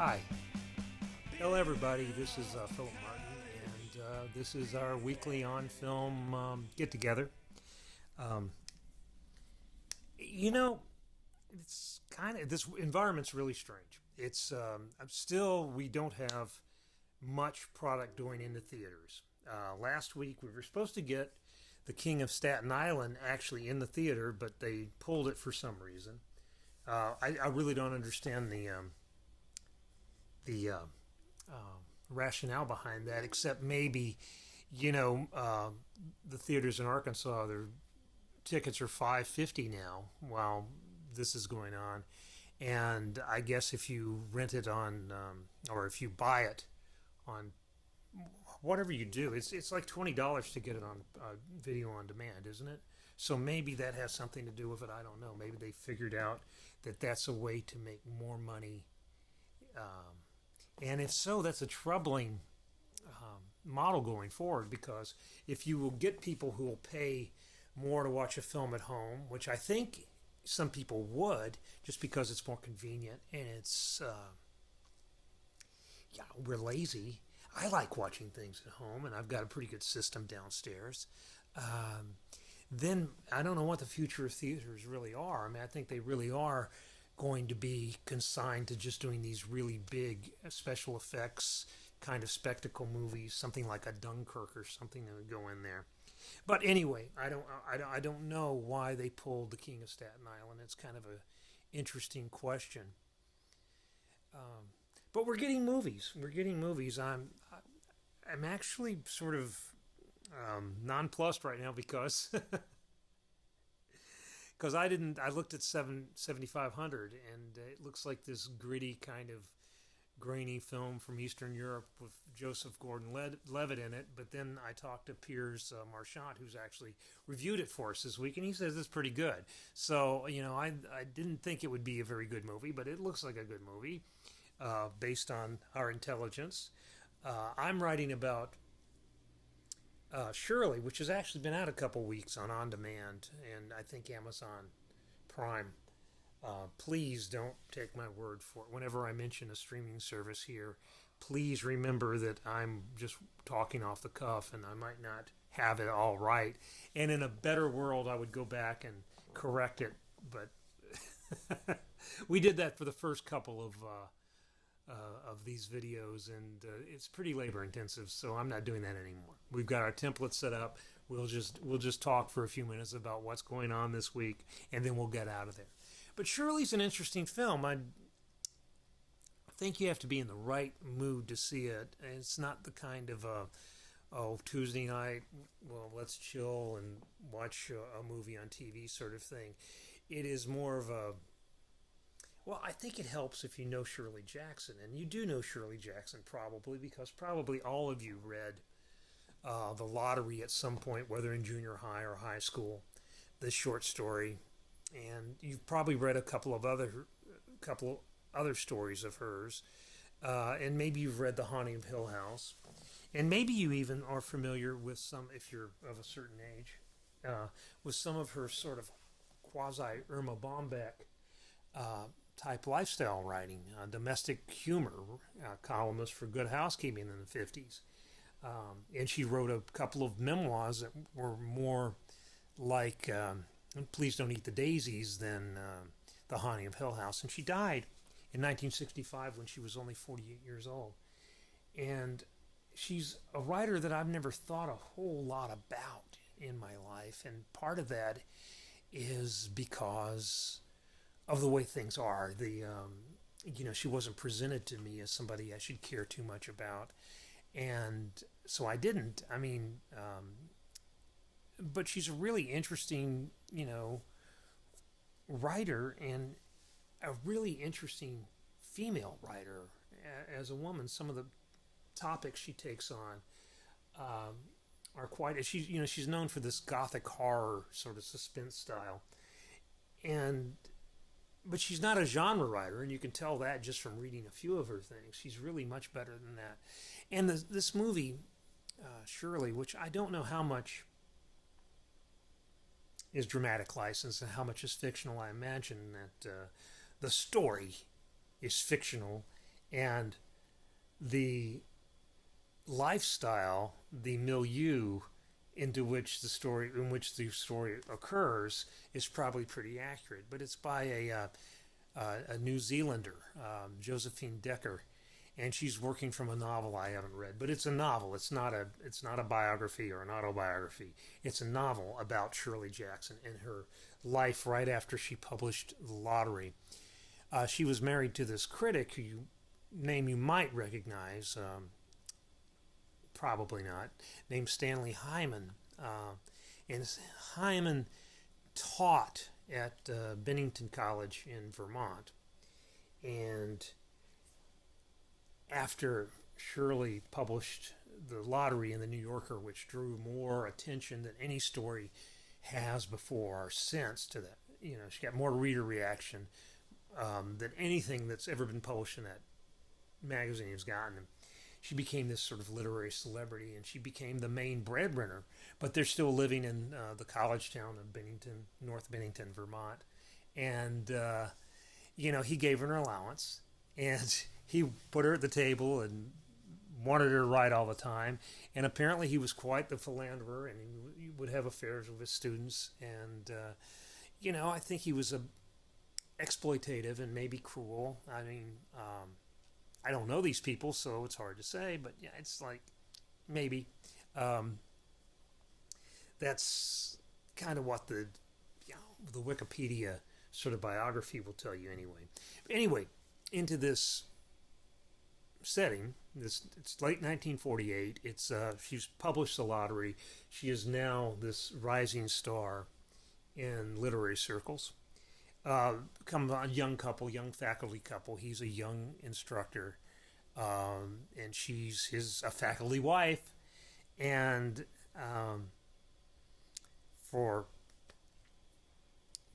Hi. Hello, everybody. This is Philip Martin, and this is our weekly on-film get-together. Um, you know, it's kind of this environment's really strange. It's still we don't have much product going into theaters. Last week we were supposed to get The King of Staten Island actually in the theater, but they pulled it for some reason. I really don't understand the rationale behind that, except maybe, the theaters in Arkansas, their tickets are $5.50 now while this is going on, and I guess if you rent it on or if you buy it on whatever you do, it's like $20 to get it on video on demand, isn't it? So maybe that has something to do with it. I don't know. Maybe they figured out that that's a way to make more money. And if so, that's a troubling model going forward, because if you will get people who will pay more to watch a film at home, which I think some people would, just because it's more convenient and it's, we're lazy. I like watching things at home, and I've got a pretty good system downstairs. Then I don't know what the future of theaters really are. I mean, I think they really are going to be consigned to just doing these really big special effects kind of spectacle movies, something like a Dunkirk or something that would go in there. But anyway, I don't know why they pulled The King of Staten Island. It's kind of a interesting question. But we're getting movies. We're getting movies. I'm actually sort of nonplussed right now because because I looked at 7500, and it looks like this gritty kind of grainy film from Eastern Europe with Joseph Gordon-Levitt in it. But then I talked to Piers Marchant, who's actually reviewed it for us this week, and he says it's pretty good. So, I didn't think it would be a very good movie, but it looks like a good movie based on our intelligence. I'm writing about Shirley, which has actually been out a couple weeks on demand, and I think Amazon Prime. Please don't take my word for it. Whenever I mention a streaming service here, please remember that I'm just talking off the cuff and I might not have it all right. And in a better world, I would go back and correct it. But we did that for the first couple of these videos, and it's pretty labor intensive, so I'm not doing that anymore. We've got our template set up. We'll just talk for a few minutes about what's going on this week, and then we'll get out of there. But Shirley's an interesting film. I think you have to be in the right mood to see it. It's not the kind of Tuesday night, well, let's chill and watch a movie on TV sort of thing. It is more of a, well, I think it helps if you know Shirley Jackson, and you do know Shirley Jackson probably, because probably all of you read The Lottery at some point, whether in junior high or high school, this short story. And you've probably read a couple of other stories of hers, and maybe you've read The Haunting of Hill House, and maybe you even are familiar with some, if you're of a certain age, with some of her sort of quasi Irma Bombeck type lifestyle writing, domestic humor, columnist for Good Housekeeping in the 50s, and she wrote a couple of memoirs that were more like Please Don't Eat the Daisies than The Haunting of Hill House. And she died in 1965 when she was only 48 years old. And she's a writer that I've never thought a whole lot about in my life. And part of that is because of the way things are. She wasn't presented to me as somebody I should care too much about. And so I didn't. I mean, but she's a really interesting, writer, and a really interesting female writer as a woman. Some of the topics she takes on are quite. She's known for this gothic horror sort of suspense style, but she's not a genre writer, and you can tell that just from reading a few of her things. She's really much better than that. And this movie, Shirley, which I don't know how much is dramatic license and how much is fictional. I imagine that the story is fictional, and the lifestyle, the milieu in which the story occurs is probably pretty accurate. But it's by a New Zealander, Josephine Decker, and she's working from a novel I haven't read. But it's a novel. It's not a biography or an autobiography. It's a novel about Shirley Jackson and her life right after she published The Lottery. She was married to this critic name you might recognize, probably not, named Stanley Hyman. And Hyman taught at Bennington College in Vermont. And after Shirley published The Lottery in the New Yorker, which drew more attention than any story has before or since to that, she got more reader reaction than anything that's ever been published in that magazine has gotten. She became this sort of literary celebrity, and she became the main breadwinner. But they're still living in the college town of Bennington, North Bennington, Vermont. And, he gave her an allowance, and he put her at the table and wanted her to write all the time. And apparently he was quite the philanderer, and he would have affairs with his students. And, I think he was exploitative and maybe cruel. I mean, I don't know these people, so it's hard to say, but yeah, it's like maybe. That's kind of what the Wikipedia sort of biography will tell you anyway. But anyway, into this setting, it's late 1948. She's published The Lottery. She is now this rising star in literary circles. Come a young faculty couple. He's a young instructor, and she's a faculty wife. And for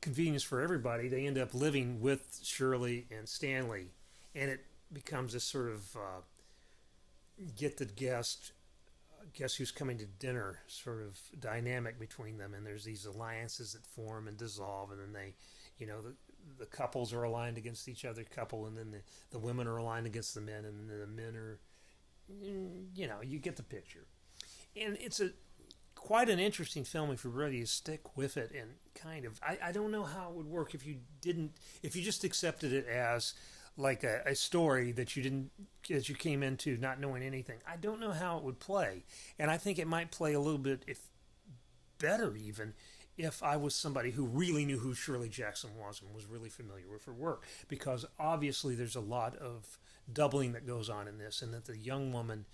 convenience for everybody, they end up living with Shirley and Stanley, and it becomes this sort of get the guess who's coming to dinner sort of dynamic between them. And there's these alliances that form and dissolve, and then they, the couples are aligned against each other and then the women are aligned against the men, and then the men are, you get the picture. And it's quite an interesting film if you're ready to stick with it. And kind of, I don't know how it would work if you just accepted it as like a story that you came into not knowing anything. I don't know how it would play. And I think it might play a little bit better even if I was somebody who really knew who Shirley Jackson was and was really familiar with her work, because obviously there's a lot of doubling that goes on in this, and that the young woman,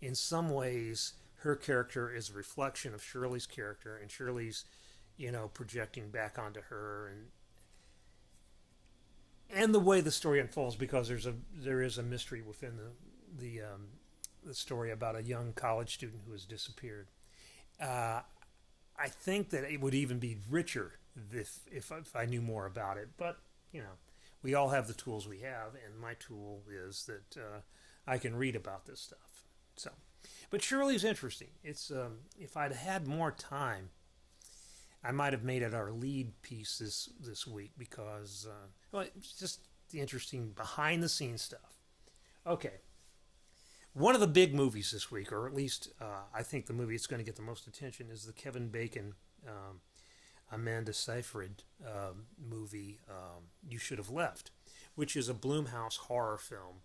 in some ways, her character is a reflection of Shirley's character, and Shirley's, projecting back onto her, and the way the story unfolds, because there is a mystery within the story about a young college student who has disappeared. I think that it would even be richer if I knew more about it. But, we all have the tools we have, and my tool is that I can read about this stuff. So, but Shirley's interesting. It's if I'd had more time, I might have made it our lead piece this week, because it's just the interesting behind-the-scenes stuff. Okay. One of the big movies this week, or at least I think the movie that's going to get the most attention, is the Kevin Bacon, Amanda Seyfried movie, You Should Have Left, which is a Blumhouse horror film,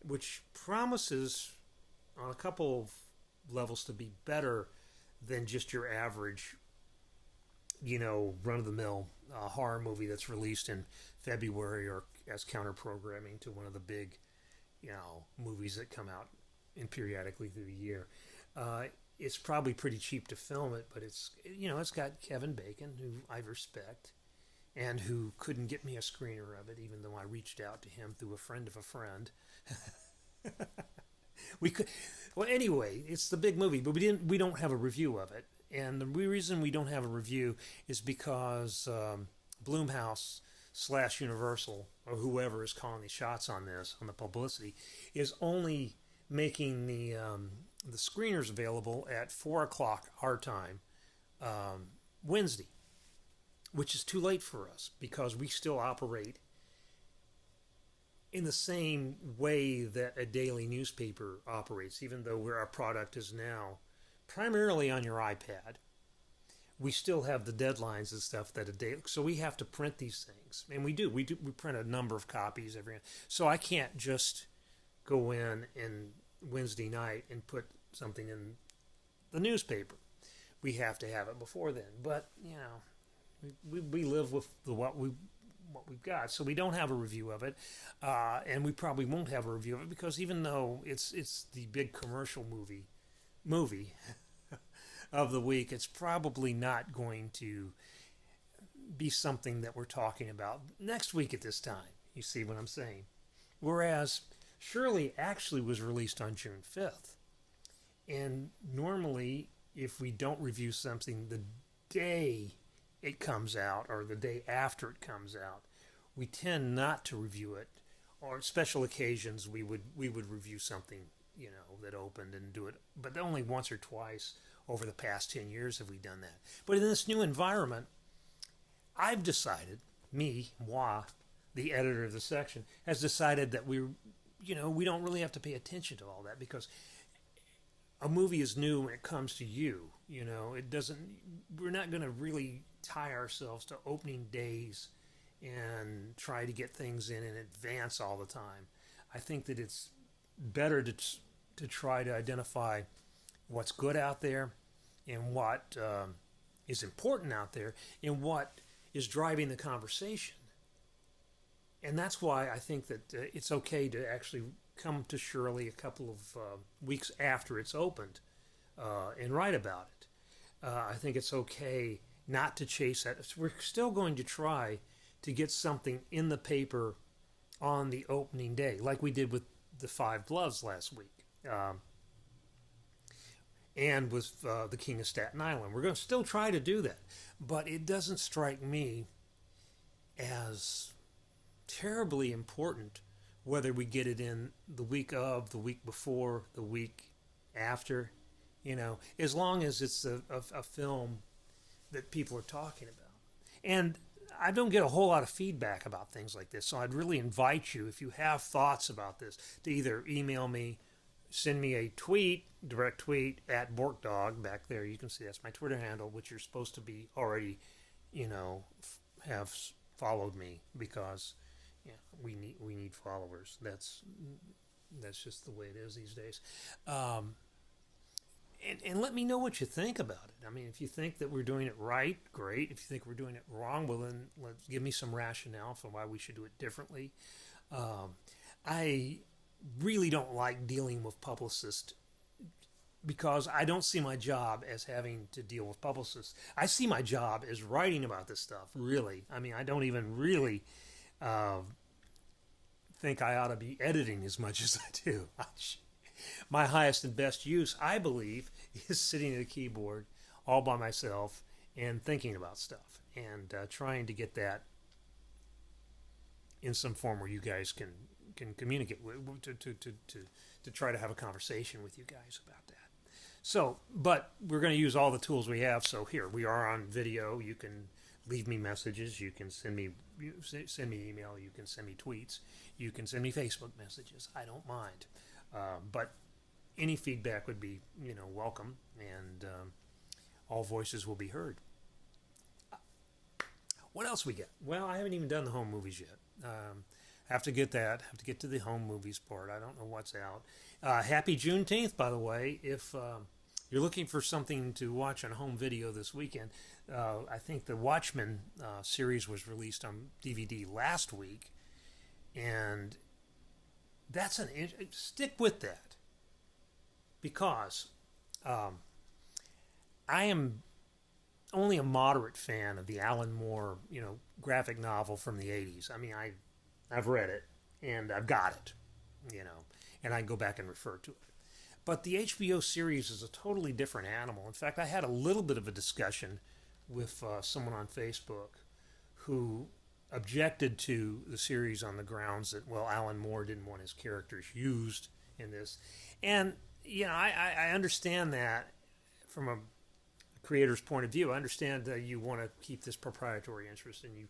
which promises on a couple of levels to be better than just your average, run-of-the-mill horror movie that's released in February or as counter-programming to one of the big, movies that come out periodically through the year. It's probably pretty cheap to film it, but it's got Kevin Bacon, who I respect, and who couldn't get me a screener of it, even though I reached out to him through a friend of a friend. Anyway, it's the big movie, but we don't have a review of it. And the reason we don't have a review is because Blumhouse / Universal, or whoever is calling the shots on this, on the publicity, is only making the screeners available at 4:00 our time Wednesday, which is too late for us because we still operate in the same way that a daily newspaper operates, even though our product is now primarily on your iPad. We still have the deadlines and stuff that a day, so we have to print these things, and we print a number of copies every. So I can't just go in and Wednesday night and put something in the newspaper. We have to have it before then. But we live with what we've got, so we don't have a review of it, and we probably won't have a review of it because even though it's the big commercial movie of the week, it's probably not going to be something that we're talking about next week at this time. You see what I'm saying? Whereas Shirley actually was released on June 5th. And normally, if we don't review something the day it comes out or the day after it comes out, we tend not to review it. Or special occasions, we would review something, that opened and do it. But only once or twice over the past 10 years have we done that. But in this new environment, I've decided, moi, the editor of the section, has decided that we don't really have to pay attention to all that because a movie is new when it comes to you. We're not going to really tie ourselves to opening days and try to get things in advance all the time. I think that it's better to try to identify what's good out there and what is important out there and what is driving the conversation. And that's why I think that it's okay to actually come to Shirley a couple of weeks after it's opened and write about it. I think it's okay not to chase that. We're still going to try to get something in the paper on the opening day, like we did with the Five Gloves last week. And with the King of Staten Island. We're going to still try to do that. But it doesn't strike me as terribly important whether we get it in the week of, the week before, the week after. As long as it's a film that people are talking about. And I don't get a whole lot of feedback about things like this. So I'd really invite you, if you have thoughts about this, to either email me, send me a direct tweet at BorkDog. Back there, you can see that's my Twitter handle, which you're supposed to be already, have followed me because we need followers. That's just the way it is these days. And let me know what you think about it. I mean, if you think that we're doing it right, great. If you think we're doing it wrong, well, then give me some rationale for why we should do it differently. I really don't like dealing with publicists because I don't see my job as having to deal with publicists. I see my job as writing about this stuff, really. I mean, I don't even really think I ought to be editing as much as I do. My highest and best use, I believe, is sitting at a keyboard all by myself and thinking about stuff and trying to get that in some form where you guys can communicate to try to have a conversation with you guys about that. So, but we're going to use all the tools we have. So here we are on video. You can leave me messages. You can send me email. You can send me tweets. You can send me Facebook messages. I don't mind. But any feedback would be, welcome, and all voices will be heard. What else we get? Well, I haven't even done the home movies yet. Have to get that. Have to get to the home movies part. I don't know what's out. Happy Juneteenth, by the way. If you're looking for something to watch on home video this weekend, I think the Watchmen series was released on DVD last week, and that's stick with that because I am only a moderate fan of the Alan Moore, graphic novel from the 80s. I mean, I've read it and I've got it, and I can go back and refer to it. But the HBO series is a totally different animal. In fact, I had a little bit of a discussion with someone on Facebook who objected to the series on the grounds that, Alan Moore didn't want his characters used in this. And, I understand that from a creator's point of view. I understand that you want to keep this proprietary interest and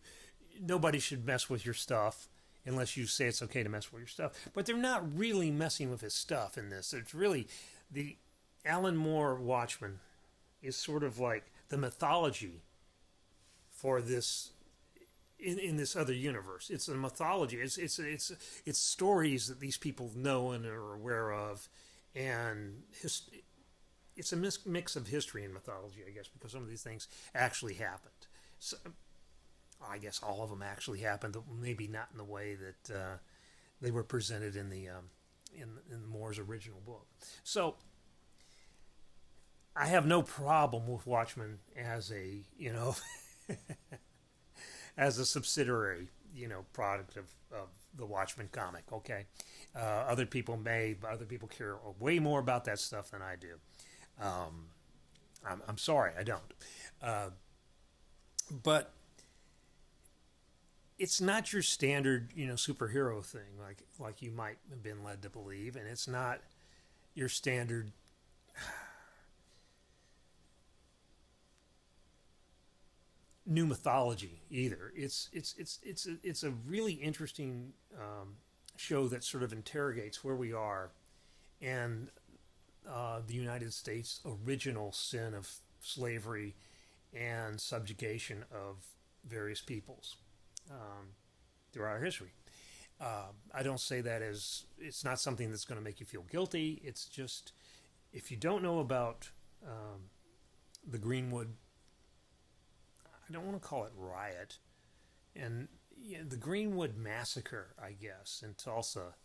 nobody should mess with your stuff unless you say it's okay to mess with your stuff. But they're not really messing with his stuff in this. It's really the Alan Moore Watchmen is sort of like the mythology for this in this other universe. It's a mythology. It's stories that these people know and are aware of, and it's a mix of history and mythology, I guess, because some of these things actually happened. So, I guess all of them actually happened, maybe not in the way that they were presented in the in Moore's original book. So I have no problem with Watchmen as a as a subsidiary product of the Watchmen comic. Okay, other people care way more about that stuff than I do. I'm sorry, I don't. But it's not your standard, superhero thing like you might have been led to believe, and it's not your standard new mythology either. It's a really interesting show that sort of interrogates where we are and the United States' original sin of slavery and subjugation of various peoples throughout our history. I don't say that as it's not something that's going to make you feel guilty. It's just if you don't know about the Greenwood, I don't want to call it riot, and the Greenwood massacre, I guess, in Tulsa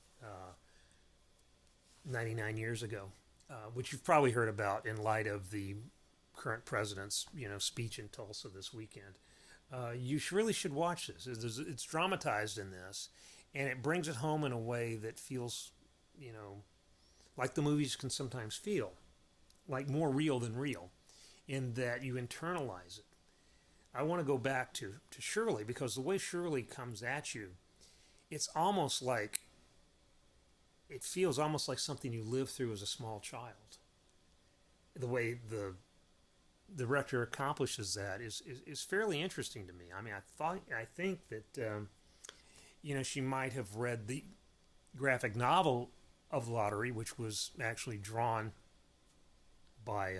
99 years ago, which you've probably heard about in light of the current president's speech in Tulsa this weekend. You really should watch this. It's dramatized in this, and it brings it home in a way that feels, like the movies can sometimes feel, like more real than real, in that you internalize it. I want to go back to Shirley, because the way Shirley comes at you, it feels almost like something you lived through as a small child. The way the director accomplishes that is fairly interesting to me. I mean, I think that she might have read the graphic novel of Lottery, which was actually drawn by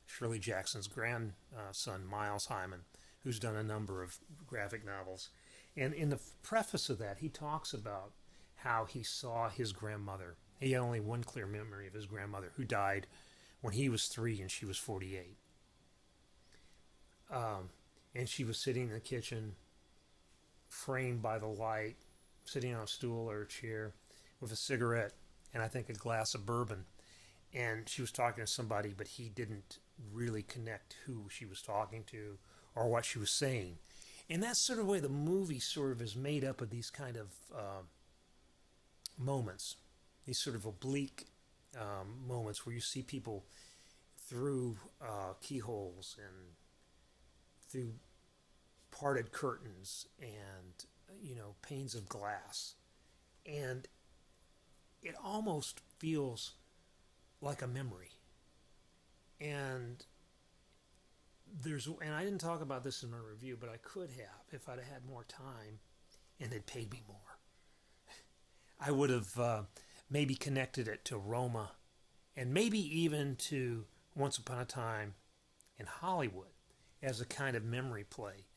Shirley Jackson's grandson, Miles Hyman, who's done a number of graphic novels. And in the preface of that, he talks about how he saw his grandmother. He had only one clear memory of his grandmother, who died when he was 3 and she was 48. And she was sitting in the kitchen, framed by the light, sitting on a stool or a chair with a cigarette and I think a glass of bourbon. And she was talking to somebody, but he didn't really connect who she was talking to or what she was saying. And that's sort of the way the movie sort of is made up of these kind of moments, these sort of oblique moments where you see people through keyholes and through parted curtains and panes of glass, and it almost feels like a memory. And I didn't talk about this in my review, but I could have if I'd had more time and they'd paid me more. I would have maybe connected it to Roma, and maybe even to Once Upon a Time in Hollywood as a kind of memory play.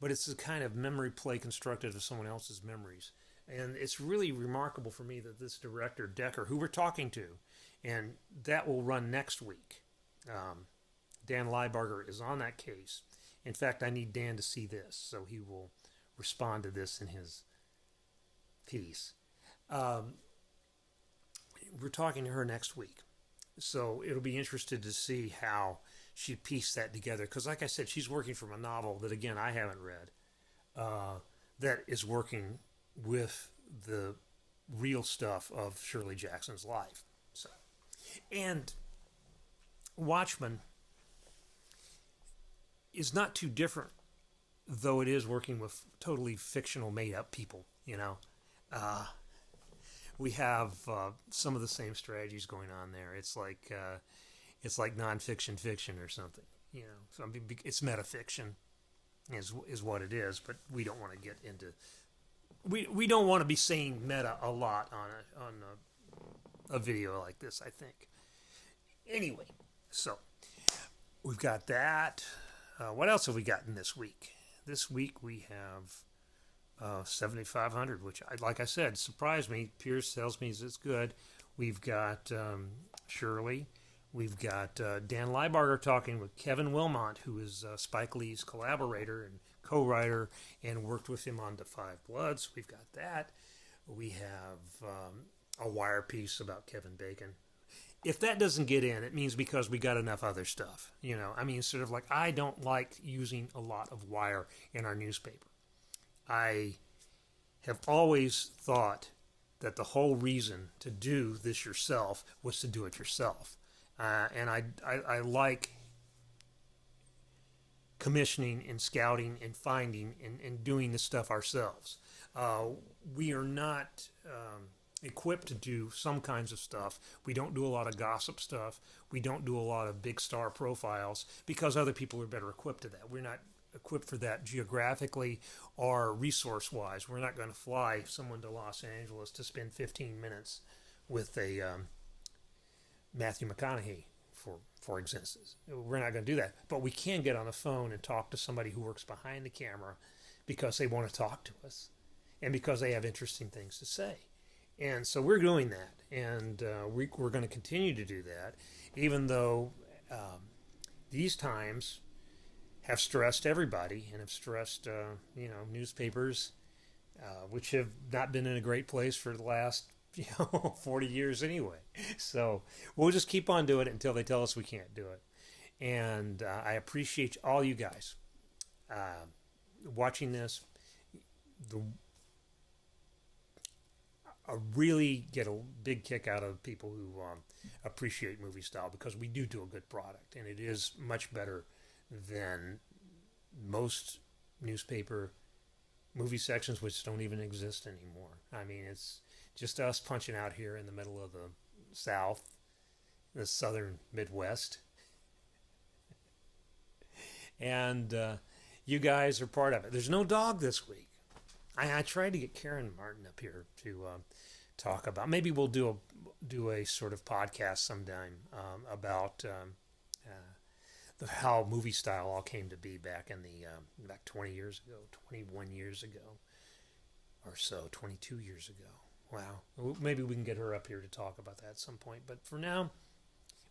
But it's a kind of memory play constructed of someone else's memories. And it's really remarkable for me that this director, Decker, who we're talking to, and that will run next week. Dan Liebarger is on that case. In fact, I need Dan to see this, so he will respond to this in his piece. We're talking to her next week. So it'll be interesting to see how she pieced that together. Because like I said, she's working from a novel that, again, I haven't read, that is working with the real stuff of Shirley Jackson's life. So, and Watchmen is not too different, though it is working with totally fictional, made-up people, we have some of the same strategies going on there. It's like nonfiction fiction or something, So it's metafiction, is what it is. But we don't want to get into we don't want to be saying meta a lot on a video like this, I think. Anyway, so we've got that. What else have we gotten this week? This week we have 7500, which, like I said, surprised me. Pierce tells me it's good. We've got Shirley. We've got Dan Liebarger talking with Kevin Wilmot, who is Spike Lee's collaborator and co-writer, and worked with him on The Five Bloods. We've got that. We have a wire piece about Kevin Bacon. If that doesn't get in, it means because we got enough other stuff. You know, I mean, sort of like, I don't like using a lot of wire in our newspaper. I have always thought that the whole reason to do this yourself was to do it yourself. And I like commissioning and scouting and finding and doing this stuff ourselves. We are not equipped to do some kinds of stuff. We don't do a lot of gossip stuff. We don't do a lot of big star profiles because other people are better equipped to that. We're not equipped for that geographically or resource-wise. We're not going to fly someone to Los Angeles to spend 15 minutes with a Matthew McConaughey, for instance. We're not going to do that. But we can get on the phone and talk to somebody who works behind the camera because they want to talk to us and because they have interesting things to say. And so we're doing that, and we're going to continue to do that, even though these times have stressed everybody and have stressed, newspapers, which have not been in a great place for the last 40 years anyway. So we'll just keep on doing it until they tell us we can't do it. And I appreciate all you guys watching this. I really get a big kick out of people who appreciate movie style because we do a good product, and it is much better than most newspaper movie sections, which don't even exist anymore. I mean, it's just us punching out here in the middle of the South, the southern Midwest. And you guys are part of it. There's no dog this week. I tried to get Karen Martin up here to talk about. Maybe we'll do a sort of podcast sometime about how movie style all came to be back in the back 20 years ago, 21 years ago, or so, 22 years ago. Wow. Maybe we can get her up here to talk about that at some point. But for now,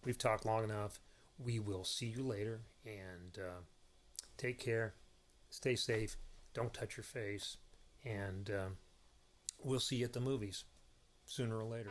we've talked long enough. We will see you later, and take care. Stay safe. Don't touch your face. And we'll see you at the movies sooner or later.